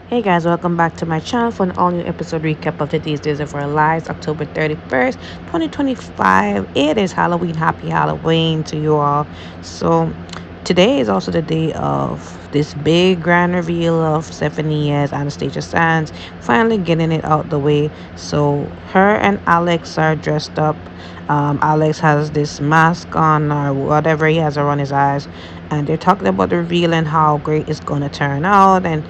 Hey guys, welcome back to my channel for an all new episode recap of today's Days of Our Lives, October 31st, 2025. It is Halloween. Happy Halloween to you all. So, today is also the day of this big grand reveal of Stephanie as Anastasia Sands, finally getting it out the way. So, her and Alex are dressed up. Alex has this mask on or whatever he has around his eyes, and they're talking about the reveal and how great it's going to turn out. And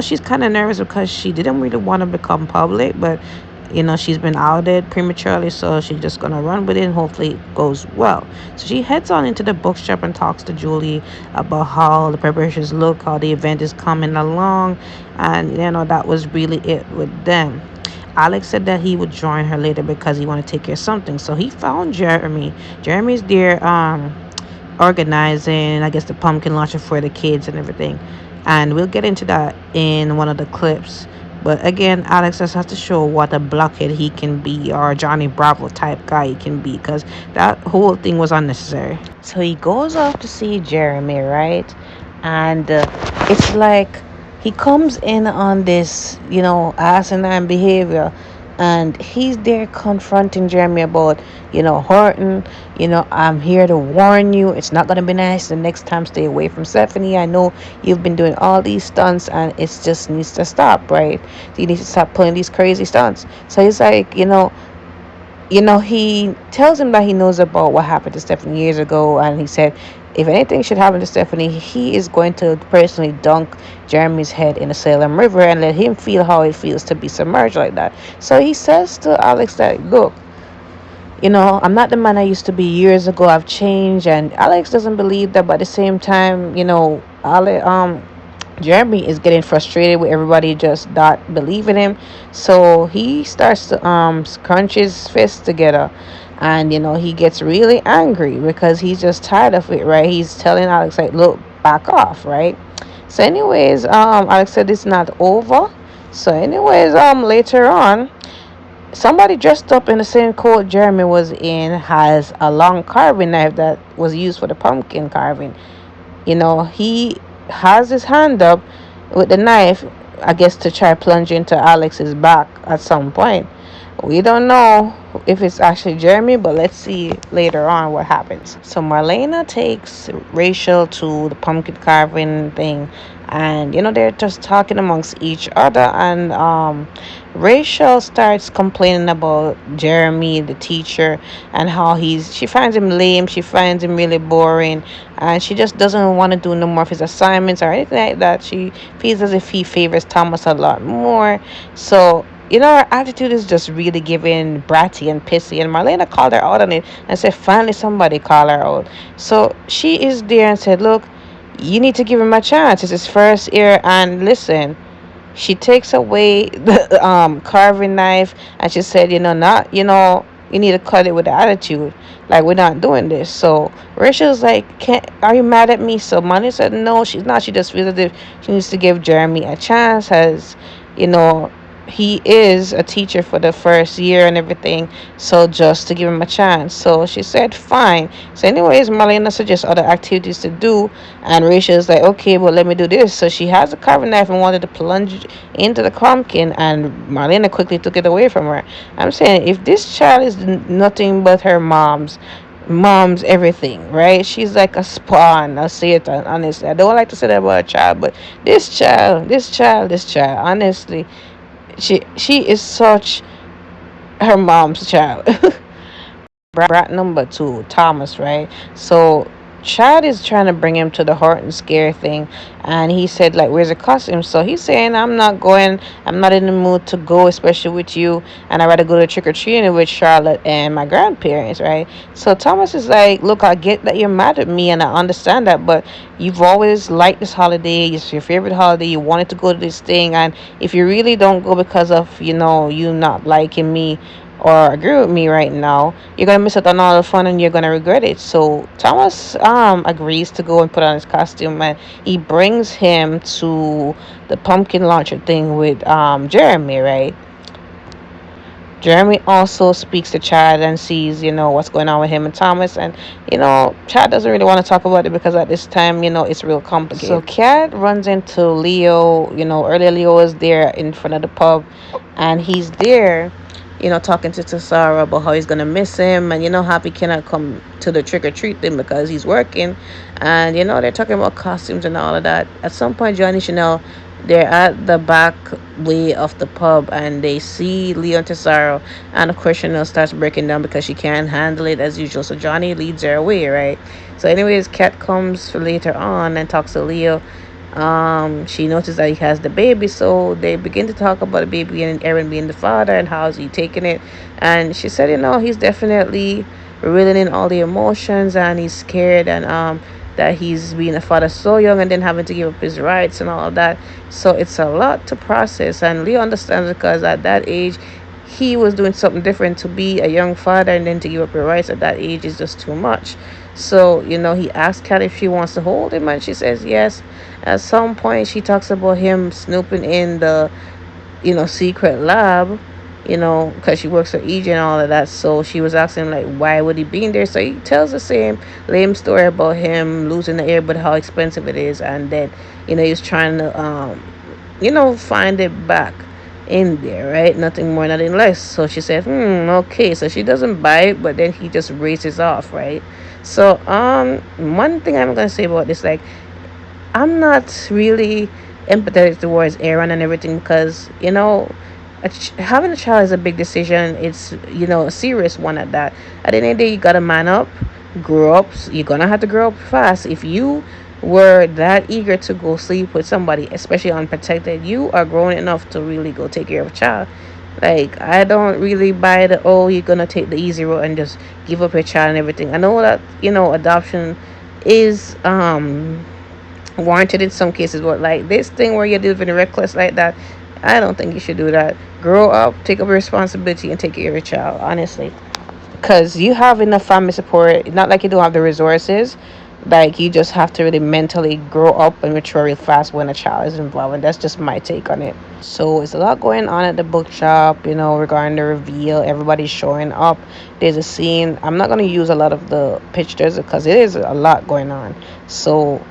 she's kind of nervous because she didn't really want to become public, but she's been outed prematurely, so she's just gonna run with it and hopefully it goes well. So she heads on into the bookshop and talks to Julie about how the preparations look, how the event is coming along, and that was really it with them. Alex said that he would join her later because he wanted to take care of something. So he found Jeremy. Jeremy's there organizing, I guess, the pumpkin launcher for the kids and everything. And we'll get into that in one of the clips. But again, Alex just has to show what a blockhead he can be, or a Johnny Bravo type guy he can be, because that whole thing was unnecessary. So he goes off to see Jeremy, right? And it's like he comes in on this, asinine behavior, and he's there confronting Jeremy about, Horton, I'm here to warn you, it's not gonna be nice. The next time, stay away from Stephanie. I know you've been doing all these stunts, and it just needs to stop, right? You need to stop pulling these crazy stunts. So he's like, he tells him that he knows about what happened to Stephanie years ago, and he said if anything should happen to Stephanie, he is going to personally dunk Jeremy's head in the Salem River and let him feel how it feels to be submerged like that. So he says to Alex that, look, I'm not the man I used to be years ago. I've changed, and Alex doesn't believe that, but at the same time, Jeremy is getting frustrated with everybody just not believing him. So he starts to crunch his fists together, and he gets really angry because he's just tired of it, right? He's telling Alex like, look, back off, right? So anyways, Alex said it's not over. So anyways, later on, somebody dressed up in the same coat Jeremy was in has a long carving knife that was used for the pumpkin carving. He has his hand up with the knife, I guess, to try plunge into Alex's back at some point. We don't know if it's actually Jeremy, but let's see later on what happens. So Marlena takes Rachel to the pumpkin carving thing, and they're just talking amongst each other, and Rachel starts complaining about Jeremy, the teacher, and how she finds him lame, she finds him really boring, and she just doesn't want to do no more of his assignments or anything like that. She feels as if he favors Thomas a lot more. So her attitude is just really giving bratty and pissy, and Marlena called her out on it and said finally somebody called her out. So she is there and said, look, you need to give him a chance. It's his first year, and listen, she takes away the carving knife, and she said, not, you need to cut it with the attitude. Like, we're not doing this. So Rachel's like, are you mad at me? So Money said, no, she's not. She just feels as if she needs to give Jeremy a chance, as, he is a teacher for the first year and everything, so just to give him a chance. So she said fine. So anyways, Marlena suggests other activities to do, and Rachel's like, okay, well, let me do this. So she has a carving knife and wanted to plunge into the pumpkin, and Marlena quickly took it away from her. I'm saying, if this child is nothing but her mom's everything, right? She's like a spawn. I'll say it honestly. I don't like to say that about a child, but this child, honestly, she is such her mom's child. Brat number two, Thomas, right? So Chad is trying to bring him to the Horton scare thing, and he said like, where's the costume? So he's saying, I'm not going, I'm not in the mood to go, especially with you, and I'd rather go to trick-or-treating with Charlotte and my grandparents, right? So Thomas is like, look, I get that you're mad at me, and I understand that, but you've always liked this holiday, it's your favorite holiday, you wanted to go to this thing, and if you really don't go because of you not liking me or agree with me right now, you're gonna miss out on all the fun and you're gonna regret it. So Thomas agrees to go and put on his costume, and he brings him to the pumpkin launcher thing with Jeremy, right? Jeremy also speaks to Chad and sees, what's going on with him and Thomas. And, Chad doesn't really want to talk about it because at this time, it's real So complicated. So Cat runs into Leo. Earlier Leo was there in front of the pub, and he's there, talking to Tasara about how he's going to miss him. And, Happy cannot come to the trick or treat thing because he's working. And, they're talking about costumes and all of that. At some point, Johnny Chanel, they're at the back way of the pub and they see Leon Tesaro, and of course Chanel starts breaking down because she can't handle it as usual. So Johnny leads her away, right? So anyways, Kat comes later on and talks to Leo. She noticed that he has the baby, so they begin to talk about the baby and Aaron being the father and how's he taking it. And she said, he's definitely reeling in all the emotions and he's scared, and that he's being a father so young and then having to give up his rights and all of that. So it's a lot to process, and Leo understands because at that age he was doing something different. To be a young father and then to give up your rights at that age is just too much. So he asked Kat if she wants to hold him, and she says yes. At some point she talks about him snooping in the secret lab, because she works for EJ and all of that. So she was asking like, why would he be in there? So he tells the same lame story about him losing the air, but how expensive it is, and then he's trying to find it back in there, right? Nothing more, nothing less. So she said, okay. So she doesn't buy it, but then he just races off, right? So one thing I'm gonna say about this, like, I'm not really empathetic towards Aaron and everything because having a child is a big decision. It's a serious one at that. At the end of the day, you gotta man up, grow up. You're gonna have to grow up fast. If you were that eager to go sleep with somebody, especially unprotected, you are grown enough to really go take care of a child. Like, I don't really buy the, oh, you're gonna take the easy road and just give up your child and everything. I know that adoption is warranted in some cases, but like this thing where you're living reckless like that, I don't think you should do that. Grow up, take up responsibility, and take care of your child, honestly. Because you have enough family support. Not like you don't have the resources. Like, you just have to really mentally grow up and mature real fast when a child is involved. And that's just my take on it. So it's a lot going on at the bookshop, regarding the reveal. Everybody's showing up. There's a scene. I'm not going to use a lot of the pictures because it is a lot going on. So,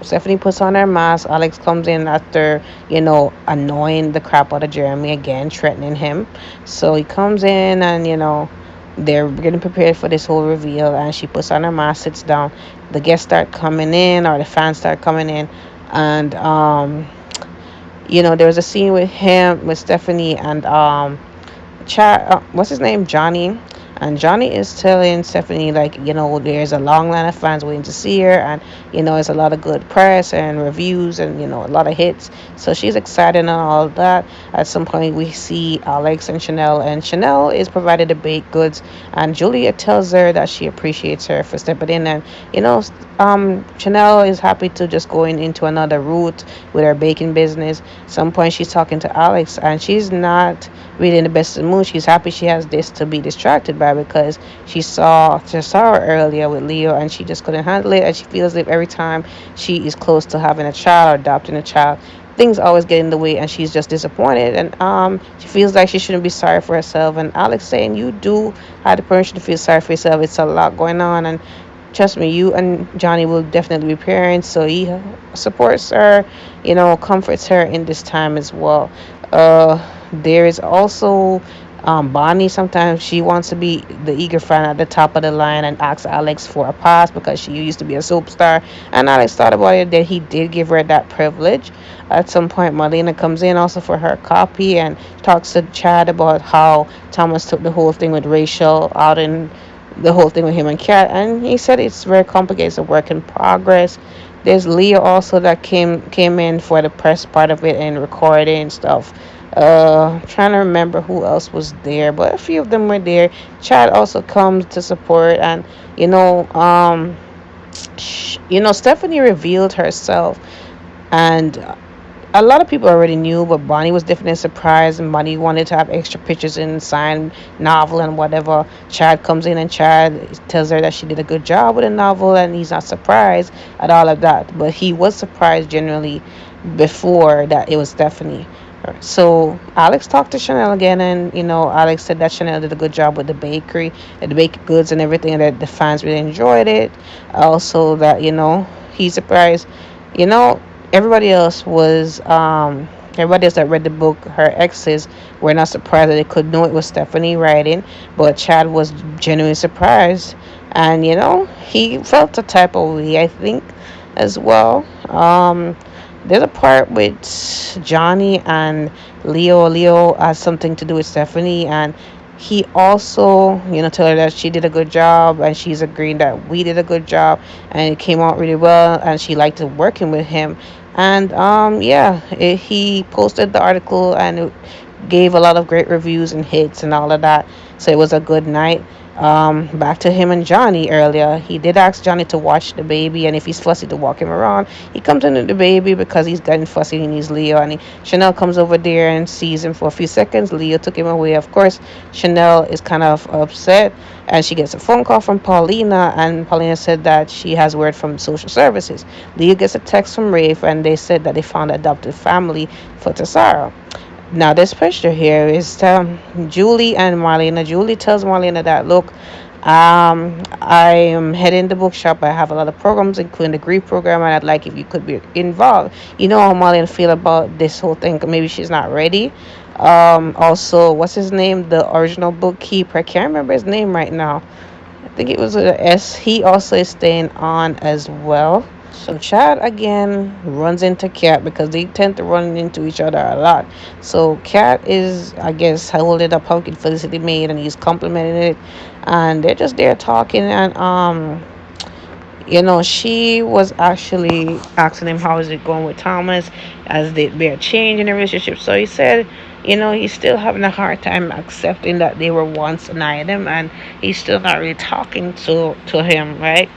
Stephanie puts on her mask. Alex comes in after, annoying the crap out of Jeremy again, threatening him. So he comes in and, they're getting prepared for this whole reveal, and she puts on her mask, sits down. The guests start coming in, or the fans start coming in, and there was a scene with him, with Stephanie, and what's his name, Johnny. And Johnny is telling Stephanie, like, there's a long line of fans waiting to see her, and it's a lot of good press and reviews, and a lot of hits. So she's excited and all of that. At some point we see Alex and Chanel is provided the baked goods, and Julia tells her that she appreciates her for stepping in. And Chanel is happy to just going into another route with her baking business. At some point she's talking to Alex, and she's not really in the best of mood. She's happy she has this to be distracted by, because she saw her earlier with Leo, and she just couldn't handle it. And she feels like every time she is close to having a child or adopting a child, things always get in the way, and she's just disappointed. And she feels like she shouldn't be sorry for herself. And Alex saying, you do have the permission to feel sorry for yourself. It's a lot going on, and trust me, you and Johnny will definitely be parents. So he supports her, comforts her in this time as well. There is also Bonnie. Sometimes she wants to be the eager fan at the top of the line and asks Alex for a pass because she used to be a soap star. And Alex thought about it that he did give her that privilege. At some point, Marlena comes in also for her copy and talks to Chad about how Thomas took the whole thing with Rachel out in the whole thing with him and Kat, and he said it's very complicated. It's a work in progress. There's Leah also that came in for the press part of it and recording stuff. Trying to remember who else was there, but a few of them were there. Chad also comes to support, and Stephanie revealed herself, and a lot of people already knew, but Bonnie was definitely surprised, and Bonnie wanted to have extra pictures in signed novel and whatever. Chad comes in, and Chad tells her that she did a good job with the novel, and he's not surprised at all of that. But he was surprised generally before that it was Stephanie, So Alex talked to Chanel again, and Alex said that Chanel did a good job with the bakery, the baked goods, and everything, and that the fans really enjoyed it. Also, that he's surprised. You know, everybody else was everybody else that read the book, her exes were not surprised that they could know it was Stephanie writing, but Chad was genuinely surprised, and he felt a type of way, I think, as well. There's a part with Johnny and Leo. Leo has something to do with Stephanie, and he also, told her that she did a good job, and she's agreeing that we did a good job, and it came out really well, and she liked working with him. And yeah, he posted the article, and it gave a lot of great reviews and hits and all of that. So it was a good night. Back to him and Johnny earlier. He did ask Johnny to watch the baby, and if he's fussy, to walk him around. He comes into the baby because he's getting fussy. He needs Leo, and Chanel comes over there and sees him for a few seconds. Leo took him away. Of course, Chanel is kind of upset, and she gets a phone call from Paulina, and Paulina said that she has word from social services. Leo gets a text from Rafe, and they said that they found an adopted family for Tesara. Now, this picture here is Julie and Marlena. Julie tells Marlena that, look, I am heading the bookshop. I have a lot of programs, including the grief program, and I'd like if you could be involved. You know how Marlena feel about this whole thing. Maybe she's not ready. Also, what's his name? The original bookkeeper. I can't remember his name right now. I think it was with a S. He also is staying on as well. So Chad again runs into Kat because they tend to run into each other a lot. So Kat is, I guess, holding a pumpkin Felicity made, and he's complimenting it, and they're just there talking, and she was actually asking him how is it going with Thomas as they're changing the relationship. So he said, he's still having a hard time accepting that they were once an item, and he's still not really talking to him, right?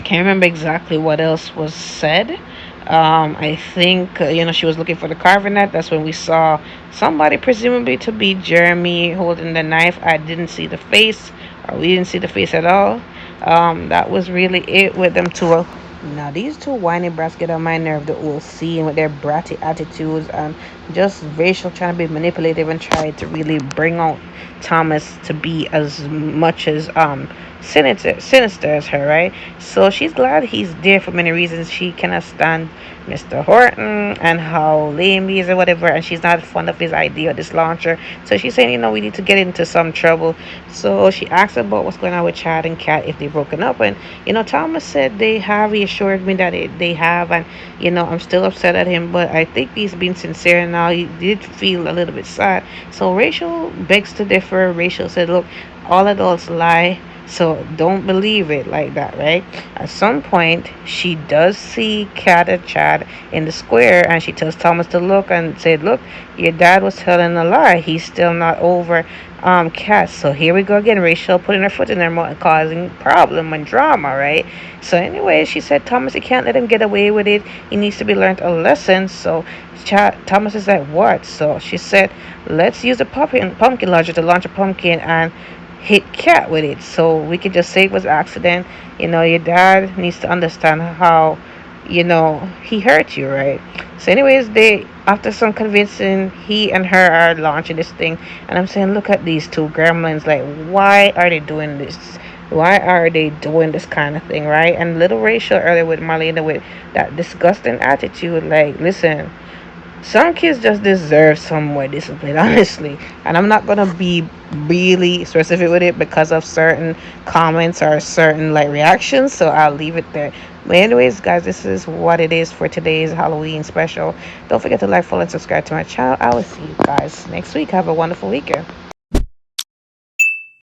Can't remember exactly what else was said. I think she was looking for the carving knife. That's when we saw somebody, presumably to be Jeremy, holding the knife. I didn't see the face, or we didn't see the face at all. That was really it with them two. Now these two whiny brats get on my nerve, the old scene with their bratty attitudes and just Rachel trying to be manipulative and try to really bring out Thomas to be as much as sinister as her, right? So she's glad he's there for many reasons. She cannot stand Mr. Horton and how lame he is or whatever, and she's not fond of his idea of this launcher. So she's saying, we need to get into some trouble. So she asked about what's going on with Chad and Kat, if they've broken up, and Thomas said they have. He assured me that they have, and I'm still upset at him, but I think he's being sincere now. He did feel a little bit sad. So Rachel begs to differ. Rachel said, look, all adults lie, so don't believe it like that, right? At some point, she does see Kat and Chad in the square, and she tells Thomas to look and said, look, your dad was telling a lie. He's still not over Kat. So here we go again. Rachel putting her foot in their mouth and causing problem and drama, right? So anyway, she said, Thomas, you can't let him get away with it. He needs to be learned a lesson. So Thomas is like, what? So she said, let's use a pumpkin launcher to launch a pumpkin and hit Kat with it, so we could just say it was accident. Your dad needs to understand how he hurt you, right? So anyways, they, after some convincing, he and her are launching this thing, and I'm saying, look at these two gremlins. Like, why are they doing this? Why are they doing this kind of thing, right? And little Rachel earlier with Marlena with that disgusting attitude, like, listen, some kids just deserve some more discipline, honestly. And I'm not gonna be really specific with it because of certain comments or certain reactions, so I'll leave it there. But anyways, guys, this is what it is for today's Halloween special. Don't forget to like, follow, and subscribe to my channel. I will see you guys next week. Have a wonderful weekend.